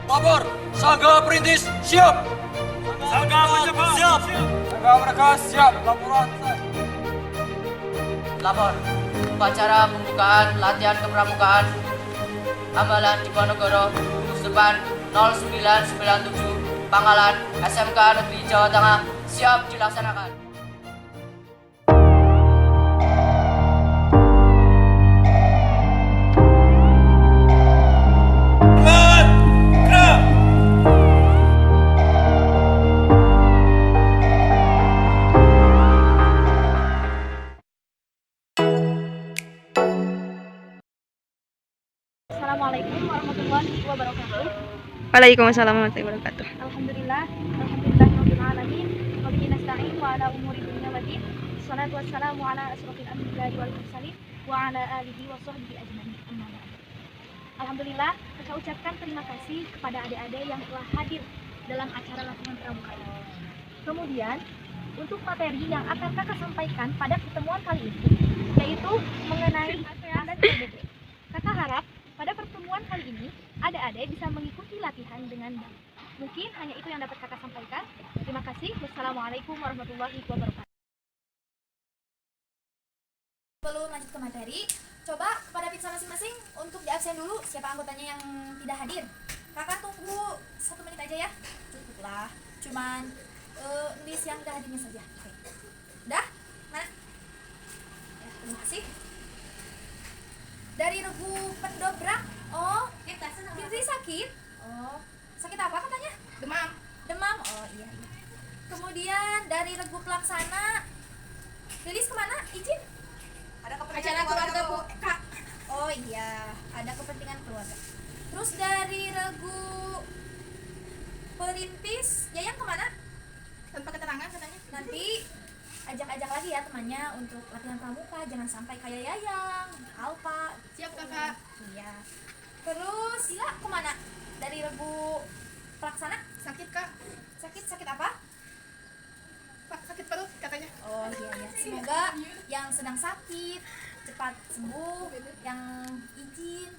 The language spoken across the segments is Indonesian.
Lapor, Sangga Perintis siap. Sangga Penjaga siap. Sangga mereka siap. Laporan. Lapor, upacara pembukaan latihan kepramukaan Ambalan Diponegoro, Gunung Depan 0997, Pangkalan, SMK Negeri Jawa Tengah, siap dilaksanakan. Assalamualaikum warahmatullahi wabarakatuh. Waalaikumsalam warahmatullahi wabarakatuh. Alhamdulillah rabbil alamin. Wa bihi nasta'in wa ala umuri dunya waddin. Wassalatu wassalamu ala asyrofil anbiya'i wal mursalin wa ala alihi wa sahbihi ajmain. Amma ba'd. Alhamdulillah, saya ucapkan terima kasih kepada adik-adik yang telah hadir dalam acara latihan pramuka ini. Kemudian, untuk materi yang akan kakak sampaikan pada pertemuan kali ini, yaitu mengenai adat PBB. Kakak harap pada pertemuan kali ini, adik-adik bisa mengikuti latihan dengan baik. Mungkin hanya itu yang dapat kakak sampaikan. Terima kasih. Wassalamualaikum warahmatullahi wabarakatuh. Sebelum lanjut ke materi, coba kepada pizza masing-masing untuk di absen dulu siapa anggotanya yang tidak hadir. Kakak tunggu 1 menit aja ya. Cukuplah. Cuman list yang tidak hadirnya saja. Oke. Udah? Mana? Ya, terima kasih. Dari Regu Pendobrak. Oh, Fitri sakit. Oh, sakit apa katanya? Demam. Demam. Oh iya. Kemudian dari Regu Pelaksana. Lilis kemana? Izin. Ada kepentingan keluarga Bu Kak. Oh iya, ada kepentingan keluarga. Terus dari Regu Perintis, Yayang kemana? Tanpa keterangan katanya. Nanti ajak-ajak lagi ya temannya untuk latihan pramuka, jangan sampai kayak Yayang, Alfa. Siap kakak. Iya. Terus Sila kemana? Dari Regu Pelaksana? Sakit kak. Sakit apa? Pak, sakit perut katanya. Oh iya. Semoga yang sedang sakit cepat sembuh, yang izin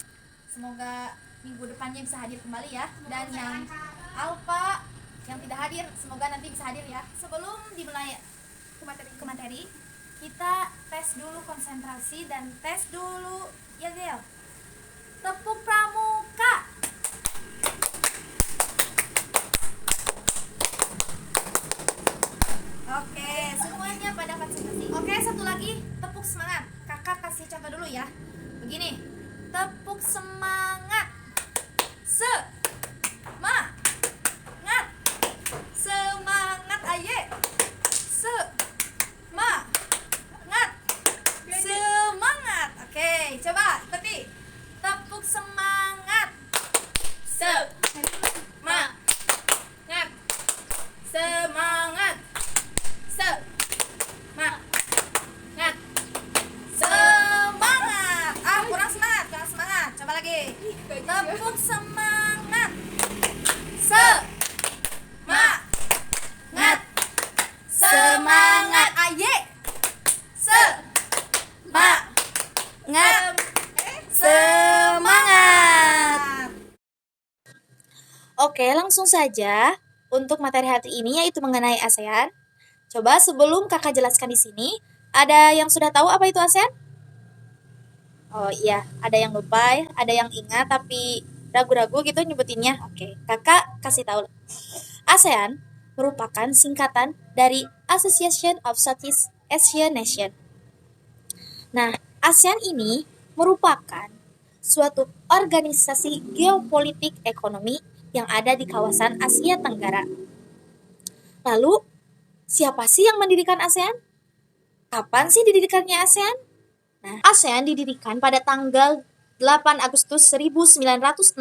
semoga minggu depannya bisa hadir kembali ya. Dan yang Alfa yang tidak hadir semoga nanti bisa hadir ya. Sebelum dimulai ke materi, kita tes dulu konsentrasi dan tes dulu ya Gel. Tepuk pramuka. Oke, semuanya pada konsentrasi. Oke, satu lagi, tepuk semangat. Kakak kasih contoh dulu ya. Begini, tepuk semangat. Semangat aye. Semangat. Oke, coba ikuti. Tepuk semangat. Semangat. Semangat. Semangat. Semangat. Kurang semangat. Coba lagi. Tepuk semangat. Semangat. Semangat aye. Semangat. Oke, langsung saja untuk materi hari ini yaitu mengenai ASEAN. Coba sebelum kakak jelaskan di sini, ada yang sudah tahu apa itu ASEAN? Oh iya, ada yang lupa, ada yang ingat tapi ragu-ragu gitu nyebutinnya. Oke, kakak kasih tahu. ASEAN merupakan singkatan dari Association of Southeast Asian Nations. Nah, ASEAN ini merupakan suatu organisasi geopolitik ekonomi yang ada di kawasan Asia Tenggara. Lalu, siapa sih yang mendirikan ASEAN? Kapan sih didirikannya ASEAN? Nah, ASEAN didirikan pada tanggal 8 Agustus 1967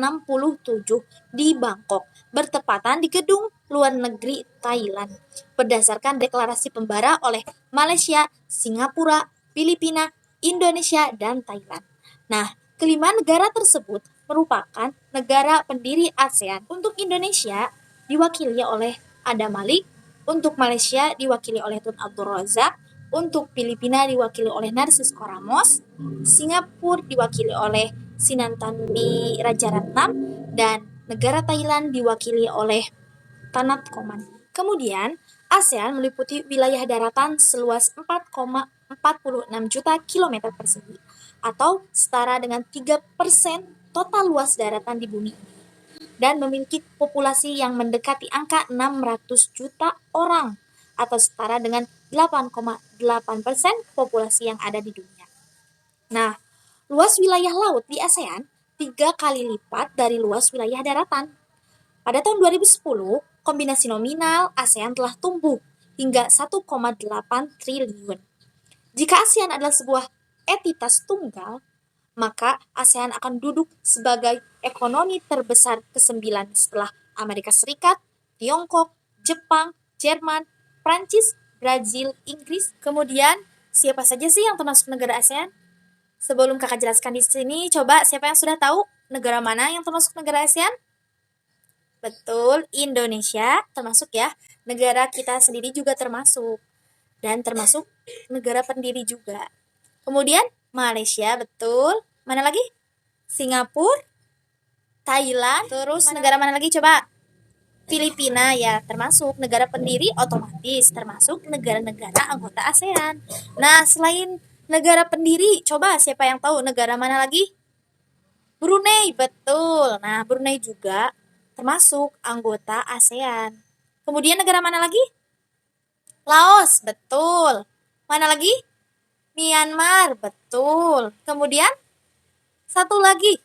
di Bangkok, bertepatan di Gedung Luar Negeri Thailand, berdasarkan deklarasi pembara oleh Malaysia, Singapura, Filipina, Indonesia, dan Thailand. Nah, kelima negara tersebut merupakan negara pendiri ASEAN. Untuk Indonesia diwakili oleh Adam Malik, untuk Malaysia diwakili oleh Tun Abdul Razak, untuk Filipina diwakili oleh Narcissus Ramos, Singapura diwakili oleh Sinantanbi Rajaratnam, dan negara Thailand diwakili oleh Tanat Koman. Kemudian, ASEAN meliputi wilayah daratan seluas 4,46 juta kilometer persegi, atau setara dengan 3% total luas daratan di bumi ini, dan memiliki populasi yang mendekati angka 600 juta orang, atau setara dengan 8,8% populasi yang ada di dunia. Nah, luas wilayah laut di ASEAN 3 kali lipat dari luas wilayah daratan. Pada tahun 2010, kombinasi nominal ASEAN telah tumbuh hingga 1,8 triliun. Jika ASEAN adalah sebuah entitas tunggal, maka ASEAN akan duduk sebagai ekonomi terbesar ke-9 setelah Amerika Serikat, Tiongkok, Jepang, Jerman, Prancis, Brazil, Inggris. Kemudian, siapa saja sih yang termasuk negara ASEAN? Sebelum kakak jelaskan di sini, coba siapa yang sudah tahu negara mana yang termasuk negara ASEAN? Betul, Indonesia termasuk ya. Negara kita sendiri juga termasuk. Dan termasuk negara pendiri juga. Kemudian, Malaysia, betul. Mana lagi? Singapura, Thailand, terus negara mana lagi coba? Filipina ya, termasuk negara pendiri otomatis, termasuk negara-negara anggota ASEAN. Nah, selain negara pendiri, coba siapa yang tahu negara mana lagi? Brunei, betul. Nah, Brunei juga termasuk anggota ASEAN. Kemudian negara mana lagi? Laos, betul. Mana lagi? Myanmar, betul. Kemudian satu lagi.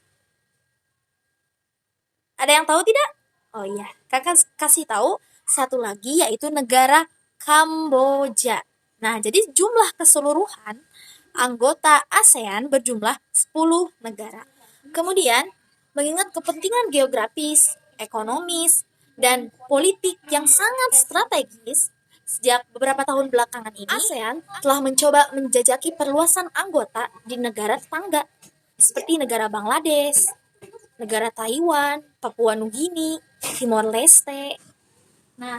Ada yang tahu tidak? Oh iya, kakak kasih tahu satu lagi yaitu negara Kamboja. Nah, jadi jumlah keseluruhan anggota ASEAN berjumlah 10 negara. Kemudian, mengingat kepentingan geografis, ekonomis, dan politik yang sangat strategis, sejak beberapa tahun belakangan ini, ASEAN telah mencoba menjajaki perluasan anggota di negara tetangga, seperti negara Bangladesh, negara Taiwan, Papua Nugini, Timor Leste. Nah,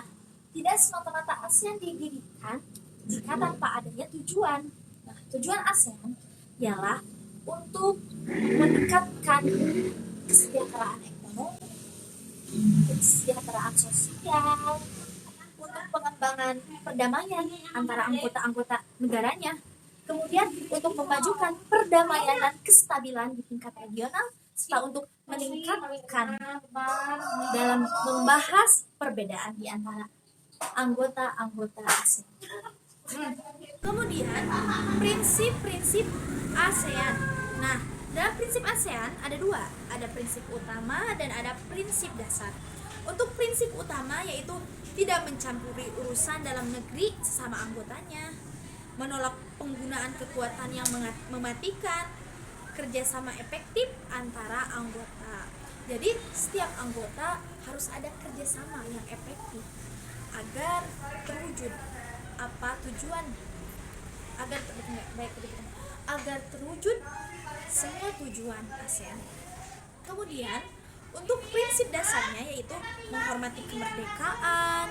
tidak semata-mata ASEAN didirikan jika tanpa adanya tujuan. Nah, tujuan ASEAN ialah untuk meningkatkan kesejahteraan ekonomi, kesejahteraan sosial, untuk pengembangan perdamaian antara anggota-anggota negaranya. Kemudian untuk memajukan perdamaian dan kestabilan di tingkat regional, serta untuk meningkatkan dalam membahas perbedaan di antara anggota-anggota ASEAN. Kemudian prinsip-prinsip ASEAN. Nah, dalam prinsip ASEAN ada dua, ada prinsip utama dan ada prinsip dasar. Untuk prinsip utama yaitu tidak mencampuri urusan dalam negeri sesama anggotanya, menolak penggunaan kekuatan yang mematikan, kerjasama efektif antara anggota. Jadi setiap anggota harus ada kerjasama yang efektif agar terwujud apa tujuan, agar terwujud semua tujuan ASEAN. Kemudian untuk prinsip dasarnya yaitu menghormati kemerdekaan,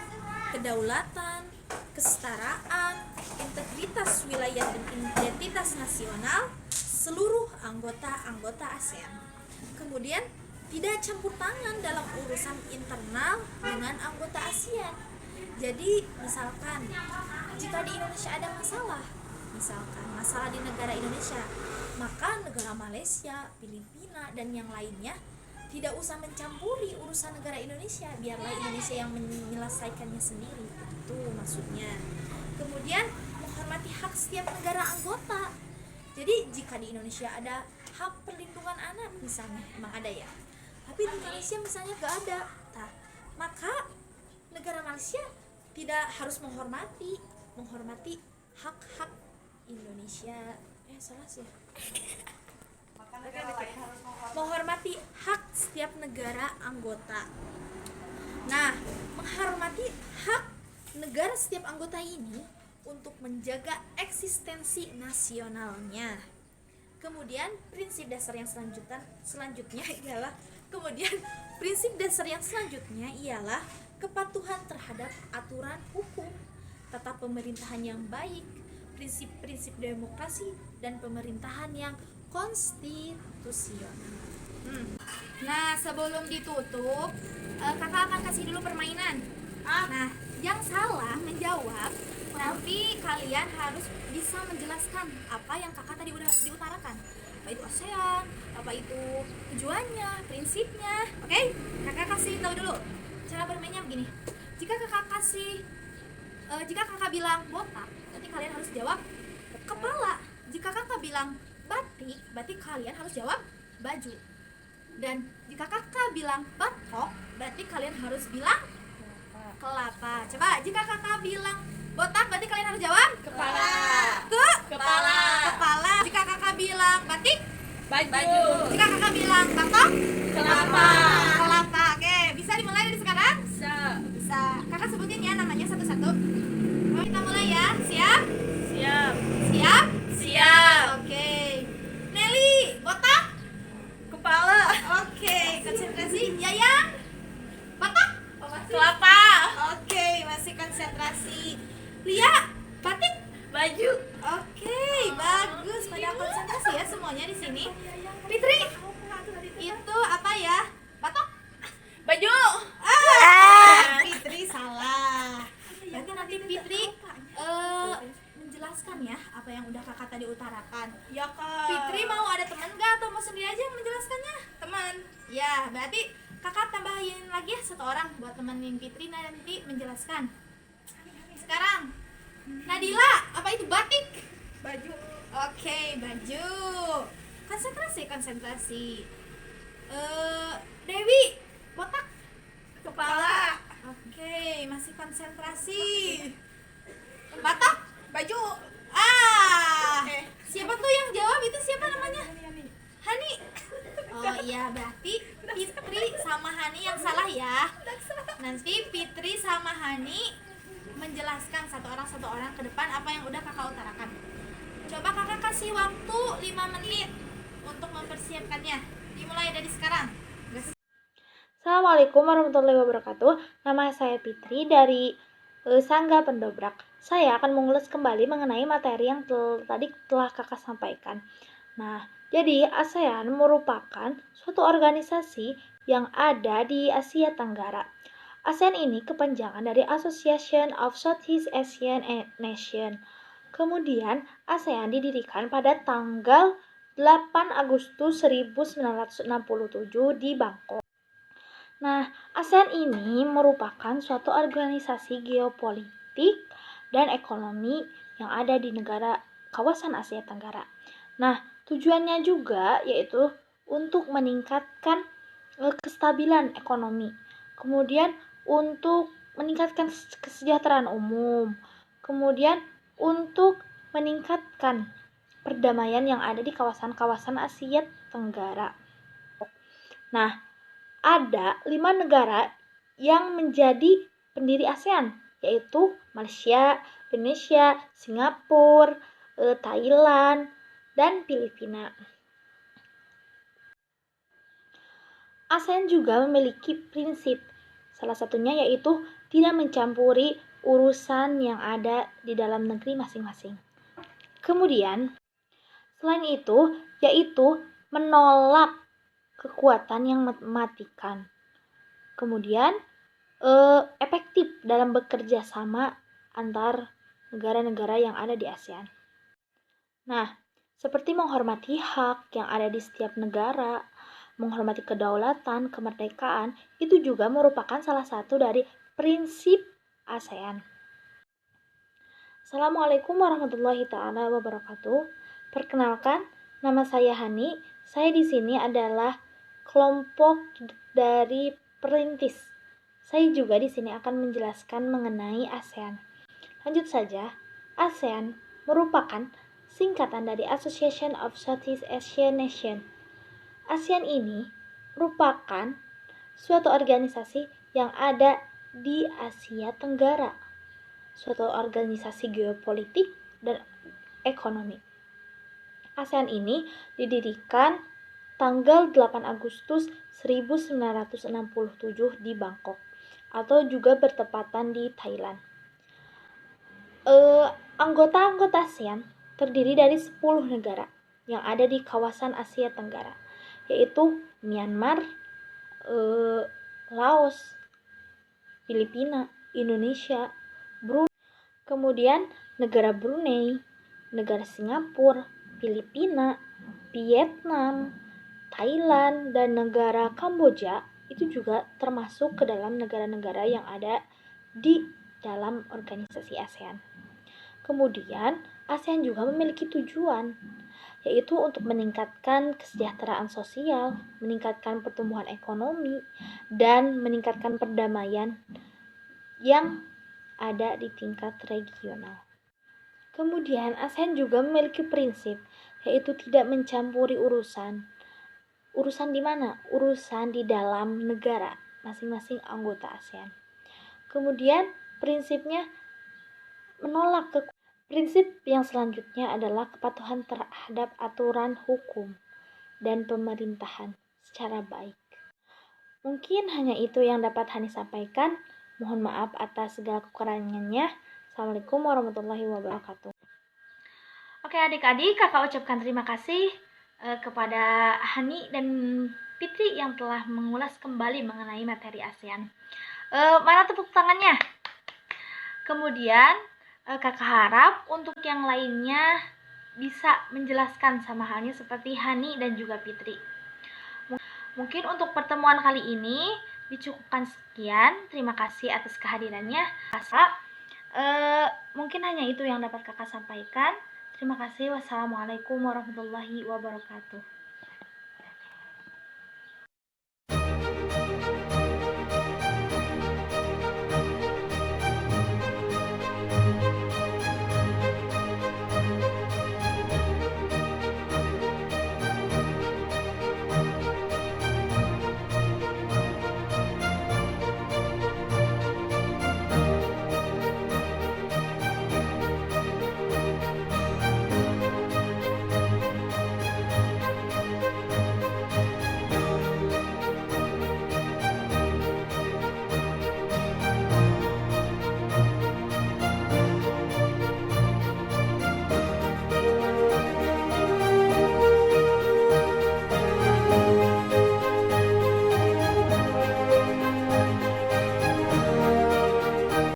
kedaulatan, kesetaraan, integritas wilayah dan identitas nasional seluruh anggota-anggota ASEAN. Kemudian tidak campur tangan dalam urusan internal dengan anggota ASEAN. Jadi misalkan jika di Indonesia ada masalah, misalkan masalah di negara Indonesia, maka negara Malaysia, Filipina, dan yang lainnya tidak usah mencampuri urusan negara Indonesia, biarlah Indonesia yang menyelesaikannya sendiri. Itu maksudnya. Kemudian menghormati hak setiap negara anggota. Jadi jika di Indonesia ada hak perlindungan anak misalnya, emang ada ya, tapi di Malaysia misalnya gak ada, nah, maka negara Malaysia tidak harus menghormati hak-hak Indonesia. Salah sih. Menghormati hak setiap negara anggota. Nah, menghormati hak negara setiap anggota ini untuk menjaga eksistensi nasionalnya. Kemudian prinsip dasar yang selanjutnya ialah kepatuhan terhadap aturan hukum, tata pemerintahan yang baik, prinsip-prinsip demokrasi dan pemerintahan yang konstitusional. Nah, sebelum ditutup, kakak akan kasih dulu permainan. Nah, yang salah menjawab, nanti kalian harus bisa menjelaskan apa yang kakak tadi udah diutarakan. Apa itu ASEAN, apa itu tujuannya, prinsipnya. Oke? Kakak kasih tahu dulu. Cara bermainnya begini. Jika kakak bilang botak, nanti kalian harus jawab kepala. Jika kakak bilang batik, berarti kalian harus jawab baju. Dan jika kakak bilang batok, berarti kalian harus bilang kelapa. Coba, jika kakak bilang botak, berarti kalian harus jawab kepala. Kepala. Jika kakak bilang batik, baju. Jika kakak bilang batok, kelapa. Oke, bisa dimulai dari sekarang? Bisa. Kakak sebutin ya namanya satu-satu. Kita mulai ya. Siap? Siap. Oke. Nelly, botak? Kepala. Oke, konsentrasi. Yayang? Batak? Kelapa. Oke, masih konsentrasi. Lia, batik? Baju. Oke, bagus. Pada konsentrasi ya semuanya di sini. Fitri, itu apa ya? Batok? Baju. Fitri salah. Berarti nanti Fitri menjelaskan ya apa yang udah kakak tadi utarakan. Ya kak. Fitri mau ada teman nggak atau mau sendiri aja yang menjelaskannya? Teman. Ya, berarti kakak tambahin lagi ya satu orang buat temenin Fitri nanti menjelaskan. Sekarang Nadila, apa itu batik? Baju. Oke, baju. Konsentrasi. Dewi, botak? Kepala. Oke, masih konsentrasi. Batak? Baju. Siapa tuh yang jawab itu, siapa namanya? Hani. Oh iya, berarti Fitri sama Hani yang salah ya. Nanti Fitri sama Hani menjelaskan satu orang ke depan apa yang udah kakak utarakan. Coba kakak kasih waktu 5 menit untuk mempersiapkannya. Dimulai dari sekarang. Assalamualaikum warahmatullahi wabarakatuh. Nama saya Fitri dari Sangga Pendobrak. Saya akan mengulas kembali mengenai materi yang tadi telah kakak sampaikan. Nah, jadi ASEAN merupakan suatu organisasi yang ada di Asia Tenggara. ASEAN ini kepanjangan dari Association of Southeast Asian Nations. Kemudian ASEAN didirikan pada tanggal 8 Agustus 1967 di Bangkok. Nah, ASEAN ini merupakan suatu organisasi geopolitik dan ekonomi yang ada di negara kawasan Asia Tenggara. Nah, tujuannya juga yaitu untuk meningkatkan kestabilan ekonomi, kemudian untuk meningkatkan kesejahteraan umum, kemudian untuk meningkatkan perdamaian yang ada di kawasan-kawasan Asia Tenggara. Nah, ada 5 negara yang menjadi pendiri ASEAN, yaitu Malaysia, Indonesia, Singapura, Thailand, dan Filipina. ASEAN juga memiliki prinsip, salah satunya yaitu tidak mencampuri urusan yang ada di dalam negeri masing-masing. Kemudian, selain itu, yaitu menolak kekuatan yang mematikan. Kemudian, efektif dalam bekerja sama antar negara-negara yang ada di ASEAN. Nah, seperti menghormati hak yang ada di setiap negara, menghormati kedaulatan, kemerdekaan, itu juga merupakan salah satu dari prinsip ASEAN. Assalamualaikum warahmatullahi taala wabarakatuh. Perkenalkan, nama saya Hani. Saya di sini adalah kelompok dari perintis. Saya juga di sini akan menjelaskan mengenai ASEAN. Lanjut saja. ASEAN merupakan singkatan dari Association of Southeast Asian Nations. ASEAN ini merupakan suatu organisasi yang ada di Asia Tenggara, suatu organisasi geopolitik dan ekonomi. ASEAN ini didirikan tanggal 8 Agustus 1967 di Bangkok, atau juga bertepatan di Thailand. Anggota-anggota ASEAN terdiri dari 10 negara yang ada di kawasan Asia Tenggara, yaitu Myanmar, Laos, Filipina, Indonesia, Brunei, kemudian negara Brunei, negara Singapura, Filipina, Vietnam, Thailand, dan negara Kamboja itu juga termasuk ke dalam negara-negara yang ada di dalam organisasi ASEAN. Kemudian, ASEAN juga memiliki tujuan, yaitu untuk meningkatkan kesejahteraan sosial, meningkatkan pertumbuhan ekonomi, dan meningkatkan perdamaian yang ada di tingkat regional. Kemudian, ASEAN juga memiliki prinsip, yaitu tidak mencampuri urusan. Urusan di mana? Urusan di dalam negara masing-masing anggota ASEAN. Kemudian, prinsipnya menolak prinsip yang selanjutnya adalah kepatuhan terhadap aturan hukum dan pemerintahan secara baik. Mungkin hanya itu yang dapat Hani sampaikan. Mohon maaf atas segala kekurangannya. Assalamualaikum warahmatullahi wabarakatuh. Oke adik-adik, kakak ucapkan terima kasih kepada Hani dan Fitri yang telah mengulas kembali mengenai materi ASEAN. Mana tepuk tangannya? Kemudian kakak harap untuk yang lainnya bisa menjelaskan sama halnya seperti Hani dan juga Fitri. Mungkin untuk pertemuan kali ini dicukupkan sekian. Terima kasih atas kehadirannya. Mungkin hanya itu yang dapat kakak sampaikan. Terima kasih. Wassalamualaikum warahmatullahi wabarakatuh.